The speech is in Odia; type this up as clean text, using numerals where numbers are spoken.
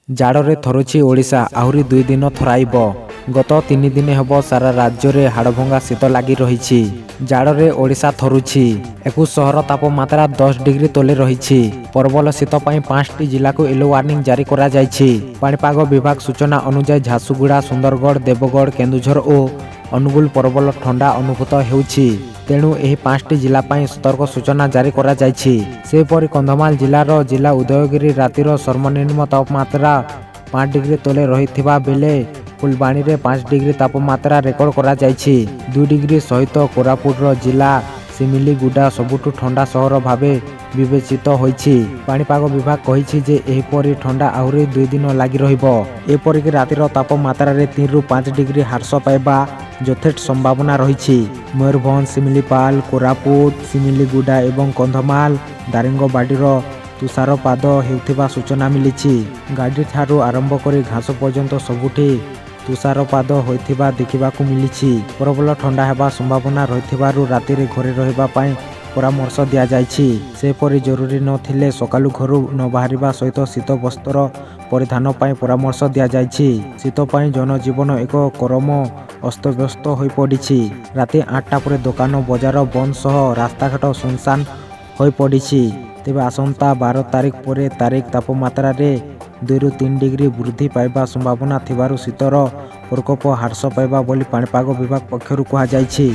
ଜାଡ଼ରେ ଥରୁଛି ଓଡ଼ିଶା, ଆହୁରି 2 ଦିନ ଥରାଇବ। ଗତ 3 ଦିନ ହେବ ସାରା ରାଜ୍ୟରେ ହାଡ଼ଭଙ୍ଗା ଶୀତ ଲାଗି ରହିଛି। ଜାଡ଼ରେ ଓଡ଼ିଶା ଥରୁଛି। 21 ସହର ତାପମାତ୍ରା 10 ଡିଗ୍ରୀ ତଳେ ରହିଛି। ପ୍ରବଳ ଶୀତ ପାଇଁ 5ଟି ଜିଲ୍ଲାକୁ ୟେଲୋ ୱାର୍ଣ୍ଣିଂ ଜାରି କରାଯାଇଛି। ପାଣିପାଗ ବିଭାଗ ସୂଚନା ଅନୁଯାୟୀ ଝାରସୁଗୁଡ଼ା, ସୁନ୍ଦରଗଡ଼, ଦେବଗଡ଼, କେନ୍ଦୁଝର ଓ ଅନୁଗୁଳ ପ୍ରବଳ ଥଣ୍ଡା ଅନୁଭୂତ ହେଉଛି। ତେଣୁ ଏହି 5ଟି ଜିଲ୍ଲା ପାଇଁ ସତର୍କ ସୂଚନା ଜାରି କରାଯାଇଛି। ସେହିପରି କନ୍ଧମାଳ ଜିଲ୍ଲାର ଜିଲ୍ଲା ଉଦୟଗିରି ରାତିର ସର୍ବନିମ୍ନ ତାପମାତ୍ରା 5 ଡିଗ୍ରୀ ତଳେ ରହିଥିବା ବେଳେ ଫୁଲବାଣୀରେ 5 ଡିଗ୍ରୀ ତାପମାତ୍ରା ରେକର୍ଡ କରାଯାଇଛି। 2 ଡିଗ୍ରୀ ସହିତ କୋରାପୁଟର ଜିଲ୍ଲା ଶିମିଳିଗୁଡ଼ା ସବୁଠୁ ଥଣ୍ଡା ସହର ଭାବେ ବିବେଚିତ ହୋଇଛି। ପାଣିପାଗ ବିଭାଗ କହିଛି ଯେ ଏହିପରି ଥଣ୍ଡା ଆହୁରି 2 ଦିନ ଲାଗି ରହିବ। ଏପରିକି ରାତିର ତାପମାତ୍ରାରେ 3ରୁ 5 ଡିଗ୍ରୀ ହ୍ରାସ ପାଇବା ଯଥେଷ୍ଟ ସମ୍ଭାବନା ରହିଛି। ମୟୂରଭଞ୍ଜ, ଶିମିଳିପାଳ, କୋରାପୁଟ, ଶିମିଳିଗୁଡ଼ା ଏବଂ କନ୍ଧମାଳ, ଦାରିଙ୍ଗବାଡ଼ିର ତୁଷାରପାତ ହେଉଥିବା ସୂଚନା ମିଳିଛି। ଗାଡ଼ିଠାରୁ ଆରମ୍ଭ କରି ଘାସ ପର୍ଯ୍ୟନ୍ତ ସବୁଠି ତୁଷାରପାତ ହୋଇଥିବା ଦେଖିବାକୁ ମିଳିଛି। ପ୍ରବଳ ଥଣ୍ଡା ହେବା ସମ୍ଭାବନା ରହିଥିବାରୁ ରାତିରେ ଘରେ ରହିବା ପାଇଁ ପରାମର୍ଶ ଦିଆଯାଇଛି। ସେପରି ଜରୁରୀ ନଥିଲେ ସକାଳୁ ଘରୁ ନ ବାହାରିବା ସହିତ ଶୀତ ବସ୍ତ୍ର ପରିଧାନ ପାଇଁ ପରାମର୍ଶ ଦିଆଯାଇଛି। ଶୀତ ପାଇଁ ଜନଜୀବନ ଏକ କ୍ରମ ଅସ୍ତବ୍ୟସ୍ତ ହୋଇପଡ଼ିଛି। ରାତି 8ଟା ପରେ ଦୋକାନ ବଜାର ବନ୍ଦ ସହ ରାସ୍ତାଘାଟ ଶୂନଶାନ ହୋଇପଡ଼ିଛି। ତେବେ ଆସନ୍ତା 12 ତାରିଖ ପରେ ତାପମାତ୍ରାରେ 2ରୁ 3 ଡିଗ୍ରୀ ବୃଦ୍ଧି ପାଇବା ସମ୍ଭାବନା ଥିବାରୁ ଶୀତର ପ୍ରକୋପ ହ୍ରାସ ପାଇବ ବୋଲି ପାଣିପାଗ ବିଭାଗ ପକ୍ଷରୁ କୁହାଯାଇଛି।